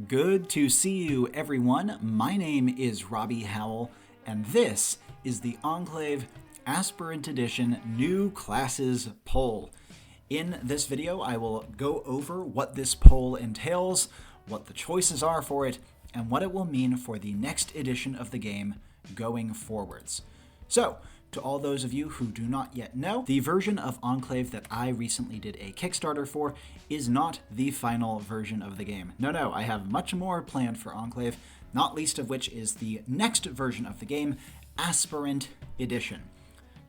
Good to see you, everyone. My name is Robbie Howell, and this is the Enclave Aspirant Edition New Classes Poll. In this video, I will go over what this poll entails, what the choices are for it, and what it will mean for the next edition of the game going forwards. So, to all those of you who do not yet know, the version of Enclave that I recently did a Kickstarter for is not the final version of the game. No, I have much more planned for Enclave, not least of which is the next version of the game, Aspirant Edition.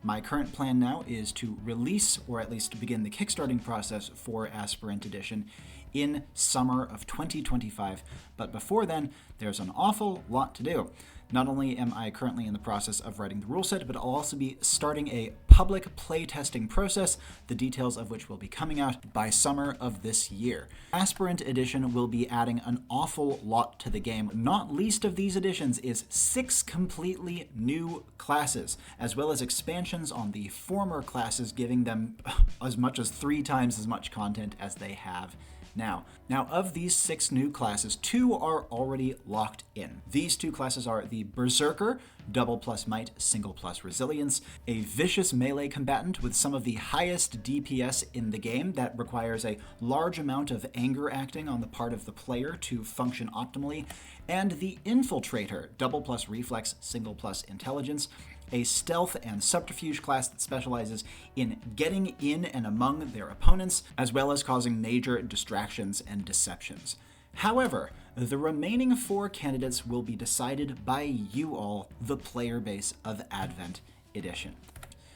My current plan now is to release, or at least begin the kickstarting process for Aspirant Edition in summer of 2025, but before then, there's an awful lot to do. Not only am I currently in the process of writing the rule set, but I'll also be starting a public playtesting process, the details of which will be coming out by summer of this year. Aspirant Edition will be adding an awful lot to the game. Not least of these additions is 6 completely new classes, as well as expansions on the former classes, giving them as much as 3 times as much content as they have now. Of these 6 new classes, 2 are already locked in. These 2 classes are the Berserker, double plus might, single plus resilience, a vicious melee combatant with some of the highest DPS in the game that requires a large amount of anger acting on the part of the player to function optimally, and the Infiltrator, double plus reflex, single plus intelligence, a stealth and subterfuge class that specializes in getting in and among their opponents, as well as causing major distractions and deceptions. However, the remaining 4 candidates will be decided by you all, the player base of Advent Edition.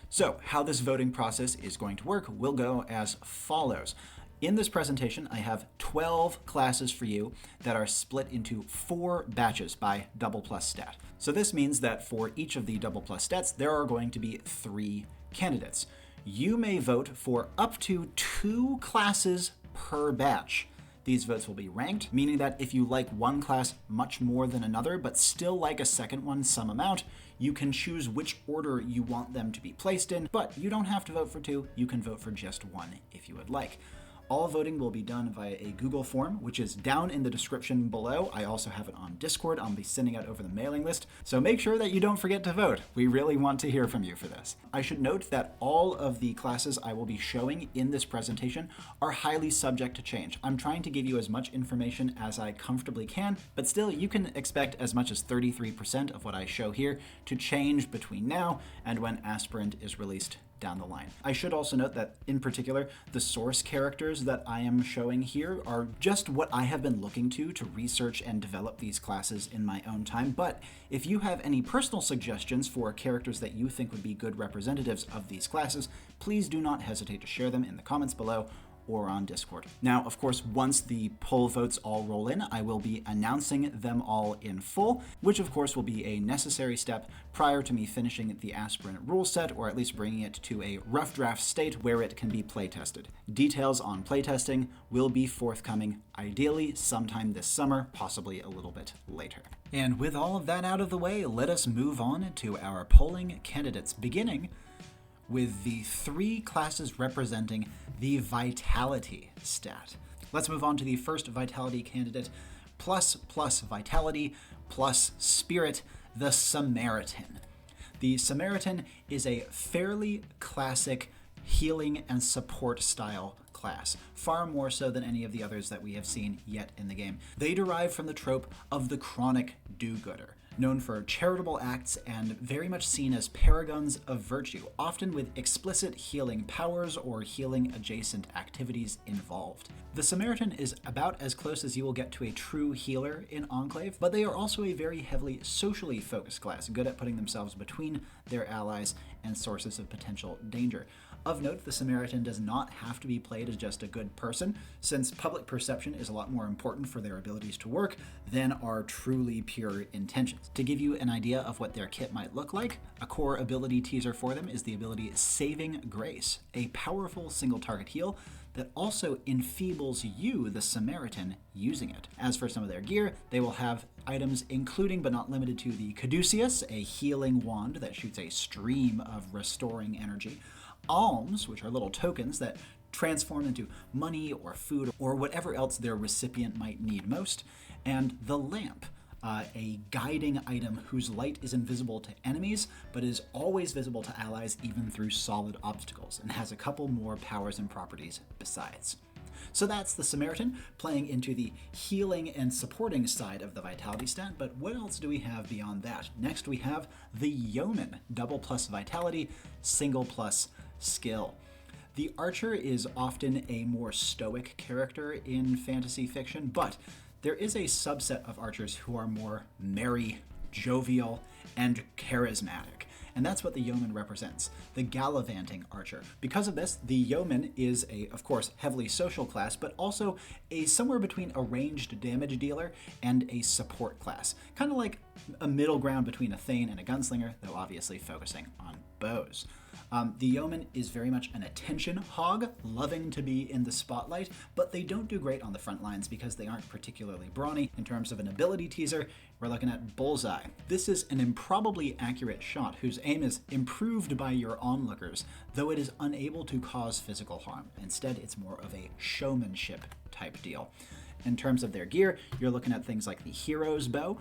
So, how this voting process is going to work will go as follows. In this presentation, I have 12 classes for you that are split into 4 batches by double plus stat. So this means that for each of the double plus stats, there are going to be 3 candidates. You may vote for up to 2 classes per batch. These votes will be ranked, meaning that if you like one class much more than another, but still like a second one some amount, you can choose which order you want them to be placed in, but you don't have to vote for 2, you can vote for just 1 if you would like. All voting will be done via a Google form, which is down in the description below. I also have it on Discord. I'll be sending out over the mailing list, so make sure that you don't forget to vote. We really want to hear from you for this. I should note that all of the classes I will be showing in this presentation are highly subject to change. I'm trying to give you as much information as I comfortably can, but still you can expect as much as 33% of what I show here to change between now and when Aspirant is released down the line. I should also note that, in particular, the source characters that I am showing here are just what I have been looking to research and develop these classes in my own time, but if you have any personal suggestions for characters that you think would be good representatives of these classes, please do not hesitate to share them in the comments below or on Discord. Now, of course, once the poll votes all roll in, I will be announcing them all in full, which of course will be a necessary step prior to me finishing the Aspirant rule set, or at least bringing it to a rough draft state where it can be playtested. Details on playtesting will be forthcoming, ideally sometime this summer, possibly a little bit later. And with all of that out of the way, let us move on to our polling candidates, beginning with the 3 classes representing the Vitality stat. Let's move on to the first Vitality candidate, plus Vitality plus Spirit, the Samaritan. The Samaritan is a fairly classic healing and support style class, far more so than any of the others that we have seen yet in the game. They derive from the trope of the chronic do-gooder, known for charitable acts and very much seen as paragons of virtue, often with explicit healing powers or healing adjacent activities involved. The Samaritan is about as close as you will get to a true healer in Enclave, but they are also a very heavily socially focused class, good at putting themselves between their allies and sources of potential danger. Of note, the Samaritan does not have to be played as just a good person, since public perception is a lot more important for their abilities to work than our truly pure intentions. To give you an idea of what their kit might look like, a core ability teaser for them is the ability Saving Grace, a powerful single target heal that also enfeebles you, the Samaritan, using it. As for some of their gear, they will have items including but not limited to the Caduceus, a healing wand that shoots a stream of restoring energy, alms, which are little tokens that transform into money or food or whatever else their recipient might need most, and the lamp, a guiding item whose light is invisible to enemies, but is always visible to allies even through solid obstacles, and has a couple more powers and properties besides. So that's the Samaritan, playing into the healing and supporting side of the vitality stat, but what else do we have beyond that? Next we have the Yeoman, double plus vitality, single plus skill. The archer is often a more stoic character in fantasy fiction, but there is a subset of archers who are more merry, jovial, and charismatic. And that's what the yeoman represents, the gallivanting archer. Because of this, the yeoman is of course, heavily social class, but also somewhere between a ranged damage dealer and a support class. Kind of like a middle ground between a thane and a gunslinger, though obviously focusing on bows. The yeoman is very much an attention hog, loving to be in the spotlight, but they don't do great on the front lines because they aren't particularly brawny. In terms of an ability teaser, we're looking at Bullseye. This is an improbably accurate shot whose aim is improved by your onlookers, though it is unable to cause physical harm. Instead, it's more of a showmanship type deal. In terms of their gear, you're looking at things like the Hero's Bow.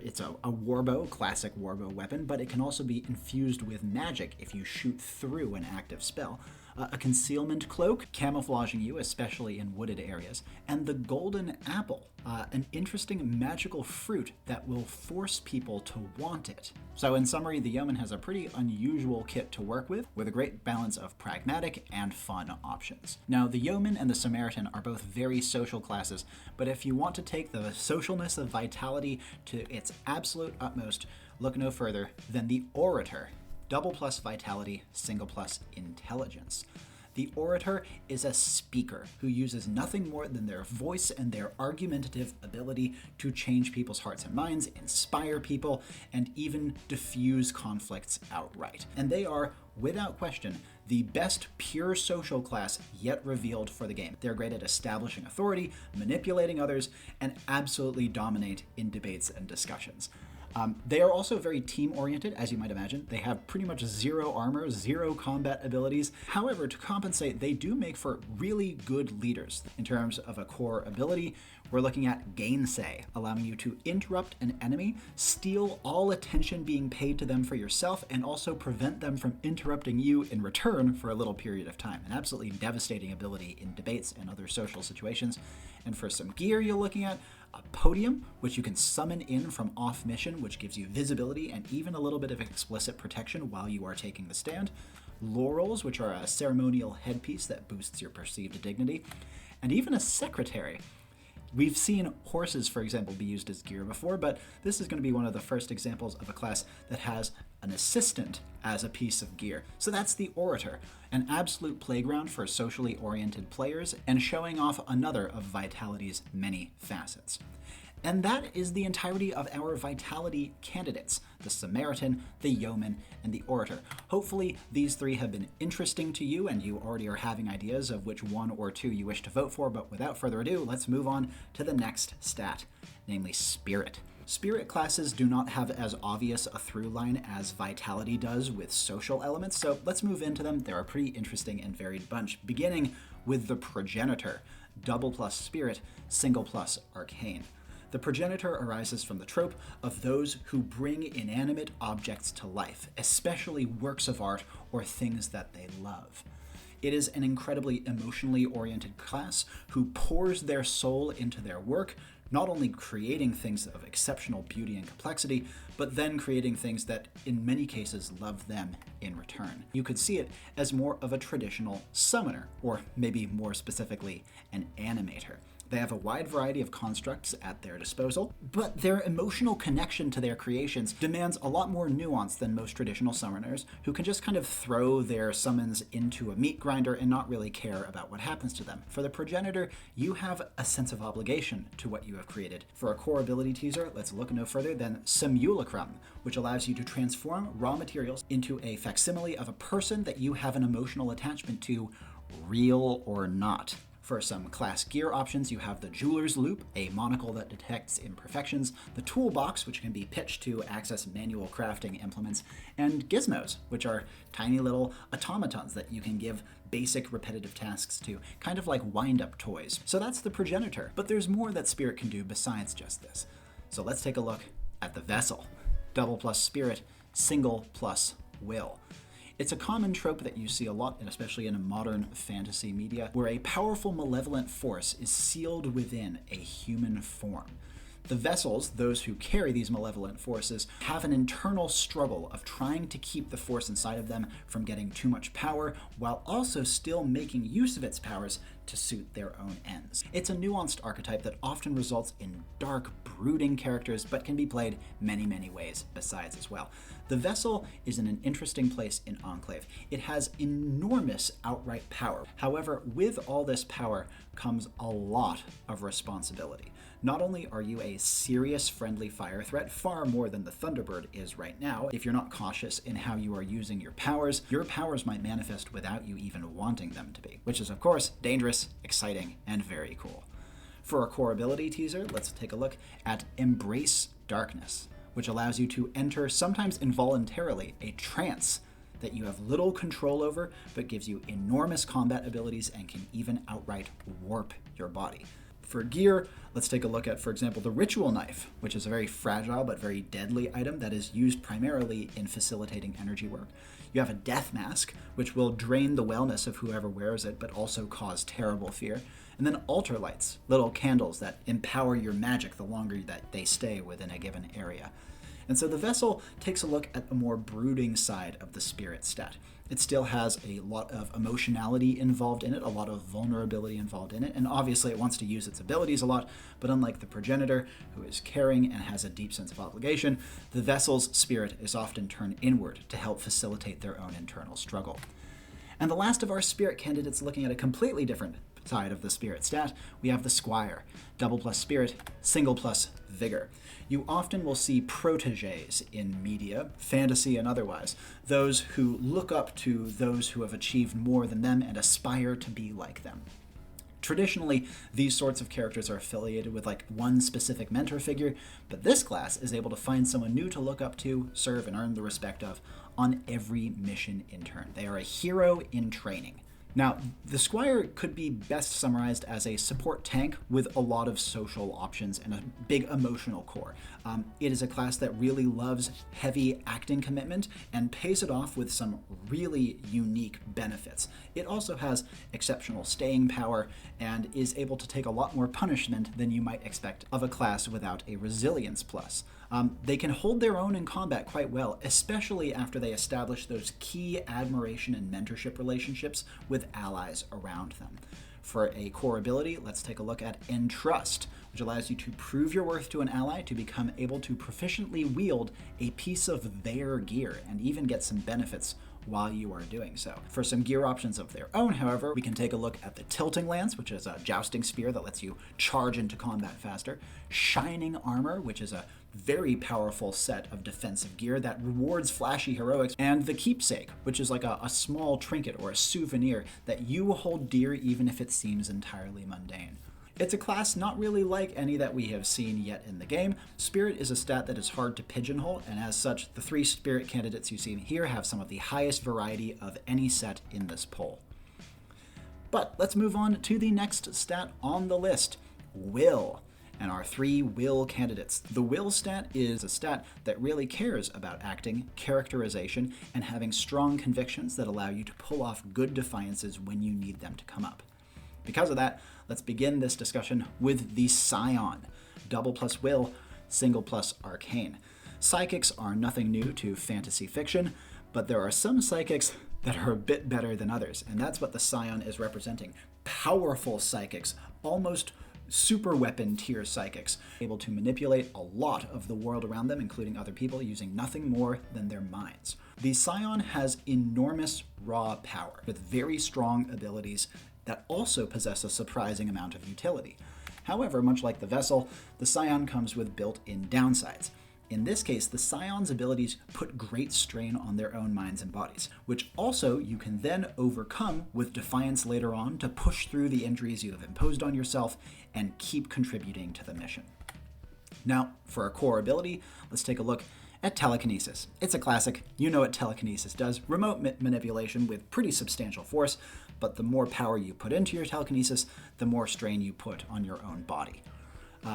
It's a warbow, classic warbow weapon, but it can also be infused with magic if you shoot through an active spell. A concealment cloak, camouflaging you, especially in wooded areas, and the Golden Apple, an interesting magical fruit that will force people to want it. So in summary, the yeoman has a pretty unusual kit to work with a great balance of pragmatic and fun options. Now, the yeoman and the Samaritan are both very social classes, but if you want to take the socialness of vitality to its absolute utmost, look no further than the Orator. Double plus vitality, single plus intelligence. The Orator is a speaker who uses nothing more than their voice and their argumentative ability to change people's hearts and minds, inspire people, and even diffuse conflicts outright. And they are, without question, the best pure social class yet revealed for the game. They're great at establishing authority, manipulating others, and absolutely dominate in debates and discussions. They are also very team-oriented, as you might imagine. They have pretty much zero armor, zero combat abilities. However, to compensate, they do make for really good leaders. In terms of a core ability, we're looking at Gainsay, allowing you to interrupt an enemy, steal all attention being paid to them for yourself, and also prevent them from interrupting you in return for a little period of time. An absolutely devastating ability in debates and other social situations. And for some gear, you're looking at a podium, which you can summon in from off mission, which gives you visibility and even a little bit of explicit protection while you are taking the stand. Laurels, which are a ceremonial headpiece that boosts your perceived dignity. And even a secretary. We've seen horses, for example, be used as gear before, but this is going to be one of the first examples of a class that has an assistant as a piece of gear. So that's the Orator, an absolute playground for socially oriented players and showing off another of Vitality's many facets. And that is the entirety of our Vitality candidates, the Samaritan, the Yeoman, and the Orator. Hopefully these three have been interesting to you and you already are having ideas of which one or two you wish to vote for, but without further ado, let's move on to the next stat, namely Spirit. Spirit classes do not have as obvious a through line as Vitality does with social elements, so let's move into them. They're a pretty interesting and varied bunch, beginning with the Progenitor, double plus Spirit, single plus Arcane. The Progenitor arises from the trope of those who bring inanimate objects to life, especially works of art or things that they love. It is an incredibly emotionally oriented class who pours their soul into their work, not only creating things of exceptional beauty and complexity, but then creating things that in many cases love them in return. You could see it as more of a traditional summoner, or maybe more specifically, an animator. They have a wide variety of constructs at their disposal, but their emotional connection to their creations demands a lot more nuance than most traditional summoners, who can just kind of throw their summons into a meat grinder and not really care about what happens to them. For the Progenitor, you have a sense of obligation to what you have created. For a core ability teaser, let's look no further than Simulacrum, which allows you to transform raw materials into a facsimile of a person that you have an emotional attachment to, real or not. For some class gear options, you have the Jeweler's Loop, a monocle that detects imperfections, the Toolbox, which can be pitched to access manual crafting implements, and Gizmos, which are tiny little automatons that you can give basic repetitive tasks to kind of like wind-up toys. So that's the progenitor, but there's more that Spirit can do besides just this. So let's take a look at the Vessel. Double plus Spirit, single plus Will. It's a common trope that you see a lot, and especially in a modern fantasy media, where a powerful malevolent force is sealed within a human form. The vessels, those who carry these malevolent forces, have an internal struggle of trying to keep the force inside of them from getting too much power, while also still making use of its powers to suit their own ends. It's a nuanced archetype that often results in dark, brooding characters, but can be played many, many ways besides as well. The Vessel is in an interesting place in Enclave. It has enormous outright power. However, with all this power comes a lot of responsibility. Not only are you a serious friendly fire threat, far more than the Thunderbird is right now, if you're not cautious in how you are using your powers might manifest without you even wanting them to be, which is of course dangerous, exciting, and very cool. For a core ability teaser, let's take a look at Embrace Darkness, which allows you to enter, sometimes involuntarily, a trance that you have little control over, but gives you enormous combat abilities and can even outright warp your body. For gear, let's take a look at, for example, the Ritual Knife, which is a very fragile but very deadly item that is used primarily in facilitating energy work. You have a Death Mask, which will drain the wellness of whoever wears it, but also cause terrible fear. And then Altar Lights, little candles that empower your magic the longer that they stay within a given area. And so the Vessel takes a look at a more brooding side of the Spirit stat. It still has a lot of emotionality involved in it, a lot of vulnerability involved in it, and obviously it wants to use its abilities a lot, but unlike the Progenitor, who is caring and has a deep sense of obligation, the Vessel's spirit is often turned inward to help facilitate their own internal struggle. And the last of our Spirit candidates, looking at a completely different side of the Spirit stat, we have the Squire. Double plus Spirit, single plus Vigor. You often will see protégés in media, fantasy and otherwise, those who look up to those who have achieved more than them and aspire to be like them. Traditionally, these sorts of characters are affiliated with like one specific mentor figure, but this class is able to find someone new to look up to, serve, and earn the respect of on every mission in turn. They are a hero in training. Now, the Squire could be best summarized as a support tank with a lot of social options and a big emotional core. It is a class that really loves heavy acting commitment and pays it off with some really unique benefits. It also has exceptional staying power and is able to take a lot more punishment than you might expect of a class without a resilience plus. They can hold their own in combat quite well, especially after they establish those key admiration and mentorship relationships with allies around them. For a core ability, let's take a look at Entrust, which allows you to prove your worth to an ally to become able to proficiently wield a piece of their gear and even get some benefits while you are doing so. For some gear options of their own, however, we can take a look at the Tilting Lance, which is a jousting spear that lets you charge into combat faster, Shining Armor, which is a very powerful set of defensive gear that rewards flashy heroics, and the Keepsake, which is like a small trinket or a souvenir that you hold dear even if it seems entirely mundane. It's a class not really like any that we have seen yet in the game. Spirit is a stat that is hard to pigeonhole, and as such, the 3 Spirit candidates you see here have some of the highest variety of any set in this poll. But let's move on to the next stat on the list, Will, and our 3 Will candidates. The Will stat is a stat that really cares about acting, characterization, and having strong convictions that allow you to pull off good defiances when you need them to come up. Because of that, let's begin this discussion with the Scion. Double plus Will, single plus Arcane. Psychics are nothing new to fantasy fiction, but there are some psychics that are a bit better than others, and that's what the Scion is representing. Powerful psychics, almost super weapon tier psychics, able to manipulate a lot of the world around them, including other people, using nothing more than their minds. The Scion has enormous raw power, with very strong abilities that also possess a surprising amount of utility. However, much like the Vessel, the Scion comes with built-in downsides. In this case, the Scion's abilities put great strain on their own minds and bodies, which also you can then overcome with Defiance later on to push through the injuries you have imposed on yourself and keep contributing to the mission. Now, for a core ability, let's take a look at telekinesis. It's a classic. You know what telekinesis does. Remote manipulation with pretty substantial force, but the more power you put into your telekinesis, the more strain you put on your own body.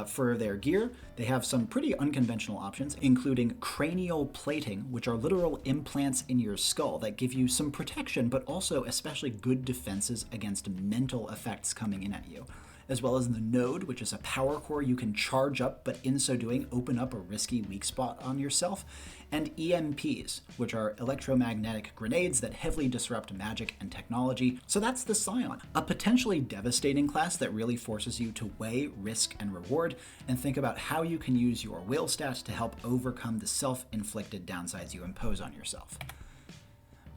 For their gear, they have some pretty unconventional options, including cranial plating, which are literal implants in your skull that give you some protection, but also especially good defenses against mental effects coming in at you, as well as the node, which is a power core you can charge up, but in so doing open up a risky weak spot on yourself, and EMPs, which are electromagnetic grenades that heavily disrupt magic and technology. So that's the Scion, a potentially devastating class that really forces you to weigh risk and reward and think about how you can use your will stat to help overcome the self-inflicted downsides you impose on yourself.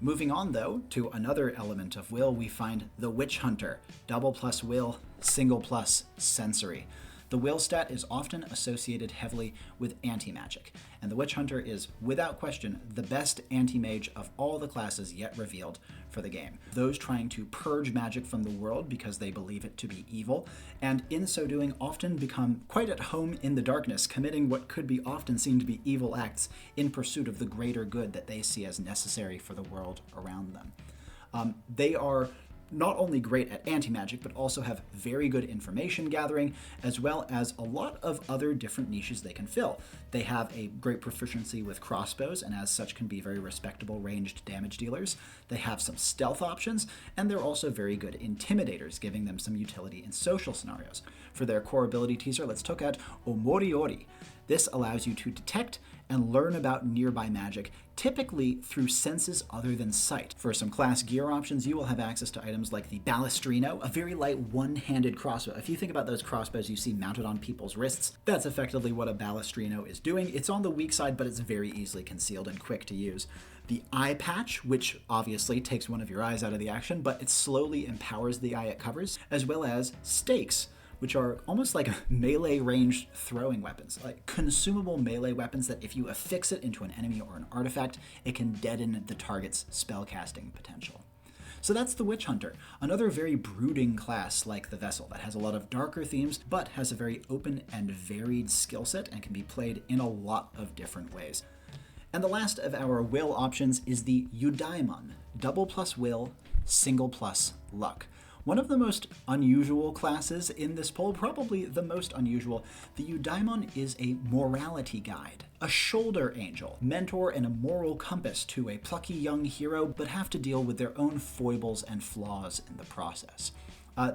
Moving on, though, to another element of will, we find the Witch Hunter, double plus will, single plus sensory. The will stat is often associated heavily with anti-magic, and the Witch Hunter is, without question, the best anti-mage of all the classes yet revealed for the game. Those trying to purge magic from the world because they believe it to be evil, and in so doing often become quite at home in the darkness, committing what could be often seen to be evil acts in pursuit of the greater good that they see as necessary for the world around them. They are not only great at anti-magic, but also have very good information gathering, as well as a lot of other different niches they can fill. They have a great proficiency with crossbows, and as such can be very respectable ranged damage dealers. They have some stealth options, and they're also very good intimidators, giving them some utility in social scenarios. For their core ability teaser, let's look at Omoriori. This allows you to detect and learn about nearby magic, typically through senses other than sight. For some class gear options, you will have access to items like the Balestrino, a very light one-handed crossbow. If you think about those crossbows you see mounted on people's wrists, that's effectively what a Balestrino is doing. It's on the weak side, but it's very easily concealed and quick to use. The eye patch, which obviously takes one of your eyes out of the action, but it slowly empowers the eye it covers, as well as stakes, which are almost like melee-ranged throwing weapons, like consumable melee weapons that if you affix it into an enemy or an artifact, it can deaden the target's spellcasting potential. So that's the Witch Hunter, another very brooding class like the Vessel that has a lot of darker themes, but has a very open and varied skill set and can be played in a lot of different ways. And the last of our will options is the Eudaimon, double plus will, single plus luck. One of the most unusual classes in this poll, probably the most unusual, the Eudaimon is a morality guide, a shoulder angel, mentor and a moral compass to a plucky young hero, but have to deal with their own foibles and flaws in the process.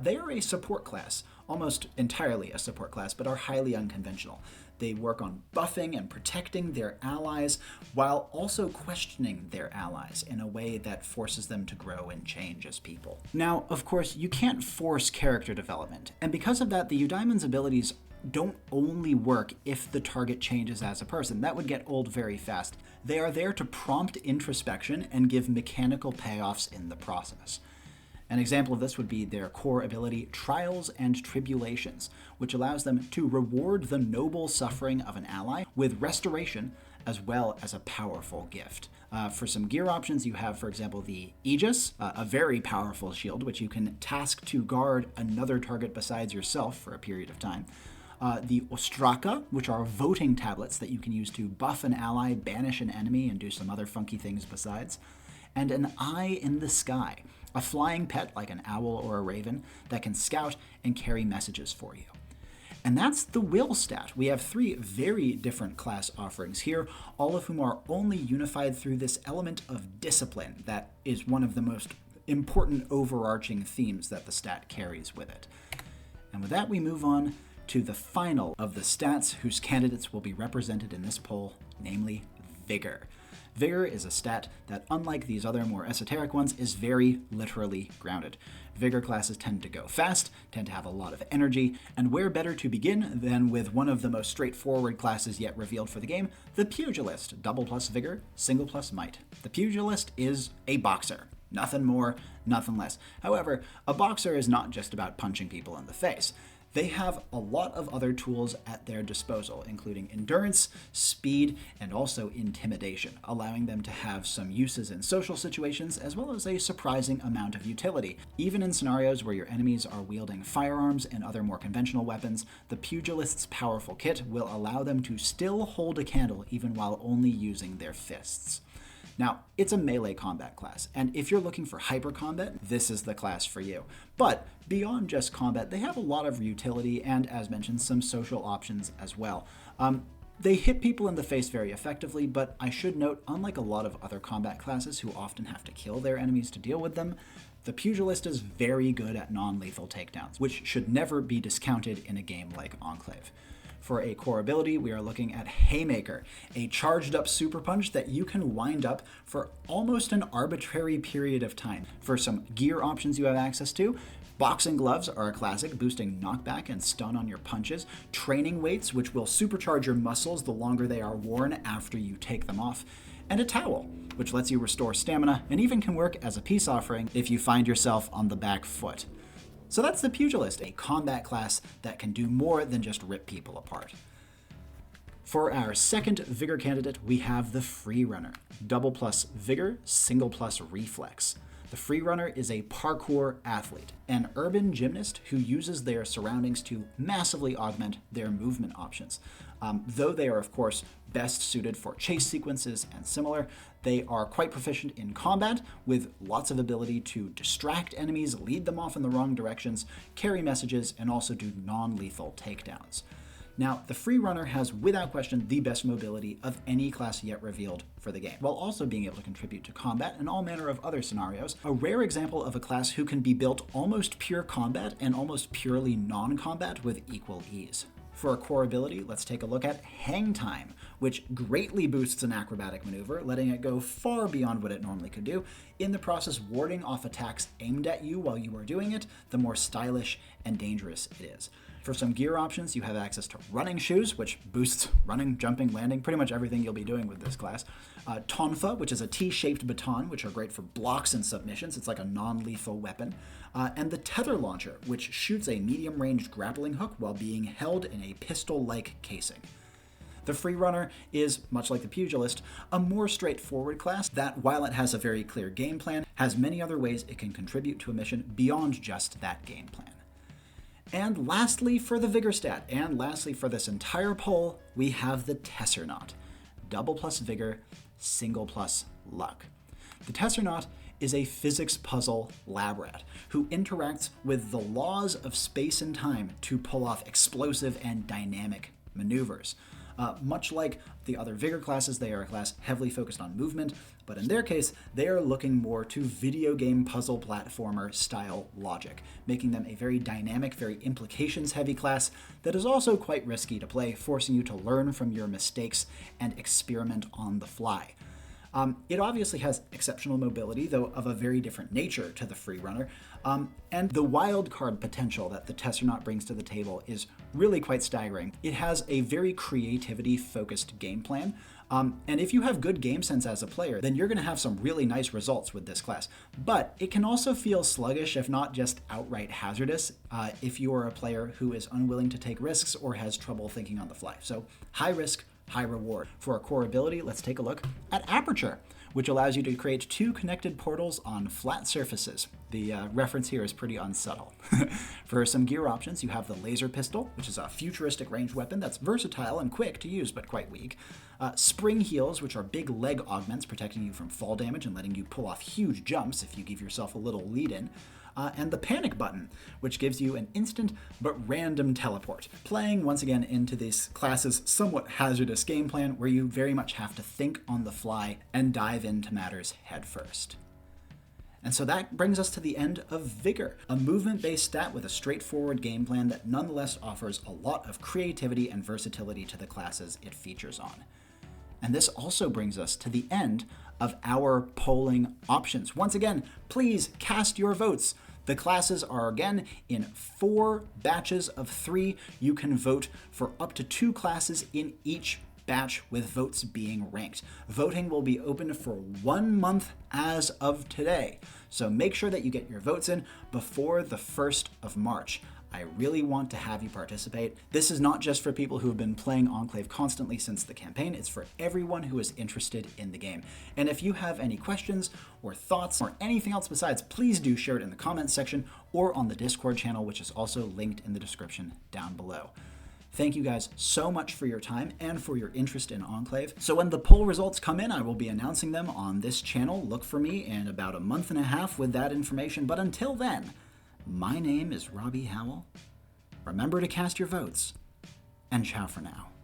They are a support class, almost entirely a support class, but are highly unconventional. They work on buffing and protecting their allies while also questioning their allies in a way that forces them to grow and change as people. Now, of course, you can't force character development, and because of that, the Eudaimon's abilities don't only work if the target changes as a person. That would get old very fast. They are there to prompt introspection and give mechanical payoffs in the process. An example of this would be their core ability, Trials and Tribulations, which allows them to reward the noble suffering of an ally with restoration as well as a powerful gift. For some gear options, you have, for example, the Aegis, a very powerful shield, which you can task to guard another target besides yourself for a period of time. The Ostraka, which are voting tablets that you can use to buff an ally, banish an enemy, and do some other funky things besides. And an Eye in the Sky, a flying pet like an owl or a raven that can scout and carry messages for you. And that's the will stat. We have 3 very different class offerings here, all of whom are only unified through this element of discipline that is one of the most important overarching themes that the stat carries with it. And with that, we move on to the final of the stats whose candidates will be represented in this poll, namely Vigor. Vigor is a stat that, unlike these other more esoteric ones, is very literally grounded. Vigor classes tend to go fast, tend to have a lot of energy, and where better to begin than with one of the most straightforward classes yet revealed for the game, the Pugilist, double plus Vigor, single plus Might. The Pugilist is a boxer. Nothing more, nothing less. However, a boxer is not just about punching people in the face. they have a lot of other tools at their disposal, including endurance, speed, and also intimidation, allowing them to have some uses in social situations as well as a surprising amount of utility. Even in scenarios where your enemies are wielding firearms and other more conventional weapons, the Pugilist's powerful kit will allow them to still hold a candle even while only using their fists. Now, it's a melee combat class, and if you're looking for hyper combat, this is the class for you. But beyond just combat, they have a lot of utility and, as mentioned, some social options as well. They hit people in the face very effectively, but I should note, unlike a lot of other combat classes who often have to kill their enemies to deal with them, the Pugilist is very good at non-lethal takedowns, which should never be discounted in a game like Enclave. For a core ability, we are looking at Haymaker, a charged up super punch that you can wind up for almost an arbitrary period of time. For some gear options you have access to, boxing gloves are a classic, boosting knockback and stun on your punches, training weights, which will supercharge your muscles the longer they are worn after you take them off, and a towel, which lets you restore stamina and even can work as a peace offering if you find yourself on the back foot. So that's the Pugilist, a combat class that can do more than just rip people apart. For our second Vigor candidate, we have the Freerunner. Double plus Vigor, single plus Reflex. The Freerunner is a parkour athlete, an urban gymnast who uses their surroundings to massively augment their movement options. Though they are, of course, best suited for chase sequences and similar, they are quite proficient in combat, with lots of ability to distract enemies, lead them off in the wrong directions, carry messages, and also do non-lethal takedowns. Now, the Freerunner has, without question, the best mobility of any class yet revealed for the game, while also being able to contribute to combat and all manner of other scenarios. A rare example of a class who can be built almost pure combat and almost purely non-combat with equal ease. For a core ability, let's take a look at Hang Time, which greatly boosts an acrobatic maneuver, letting it go far beyond what it normally could do, in the process warding off attacks aimed at you while you are doing it, the more stylish and dangerous it is. For some gear options, you have access to running shoes, which boosts running, jumping, landing, pretty much everything you'll be doing with this class. Tonfa, which is a T-shaped baton, which are great for blocks and submissions. It's like a non-lethal weapon. And the Tether Launcher, which shoots a medium-range grappling hook while being held in a pistol-like casing. The Freerunner is, much like the Pugilist, a more straightforward class that, while it has a very clear game plan, has many other ways it can contribute to a mission beyond just that game plan. And lastly, for the Vigor stat, and lastly for this entire poll, we have the Tessernaut. Double plus Vigor, single plus Luck. The Tessernaut is a physics puzzle lab rat who interacts with the laws of space and time to pull off explosive and dynamic maneuvers. Much like the other Vigor classes, they are a class heavily focused on movement, but in their case, they are looking more to video game puzzle platformer style logic, making them a very dynamic, very implications-heavy class that is also quite risky to play, forcing you to learn from your mistakes and experiment on the fly. It obviously has exceptional mobility, though of a very different nature to the Freerunner, and the wildcard potential that the Tessernaut brings to the table is really quite staggering. It has a very creativity-focused game plan, and if you have good game sense as a player, then you're going to have some really nice results with this class. But it can also feel sluggish, if not just outright hazardous, if you are a player who is unwilling to take risks or has trouble thinking on the fly. So high risk, high reward. For a core ability, let's take a look at Aperture, which allows you to create 2 connected portals on flat surfaces. The reference here is pretty unsubtle. For some gear options, you have the Laser Pistol, which is a futuristic ranged weapon that's versatile and quick to use, but quite weak. Spring Heels, which are big leg augments protecting you from fall damage and letting you pull off huge jumps if you give yourself a little lead-in. And the Panic Button, which gives you an instant but random teleport, playing once again into this class's somewhat hazardous game plan where you very much have to think on the fly and dive into matters headfirst. And so that brings us to the end of Vigor, a movement-based stat with a straightforward game plan that nonetheless offers a lot of creativity and versatility to the classes it features on. And this also brings us to the end of our polling options. Once again, please cast your votes. The classes are, again, in 4 batches of 3. You can vote for up to 2 classes in each batch, with votes being ranked. Voting will be open for 1 month as of today, so make sure that you get your votes in before the 1st of March. I really want to have you participate. This is not just for people who have been playing Enclave constantly since the campaign, it's for everyone who is interested in the game. And if you have any questions or thoughts or anything else besides, please do share it in the comments section or on the Discord channel, which is also linked in the description down below. Thank you guys so much for your time and for your interest in Enclave. So when the poll results come in, I will be announcing them on this channel. Look for me in about a month and a half with that information. But until then, my name is Robbie Howell. Remember to cast your votes, and ciao for now.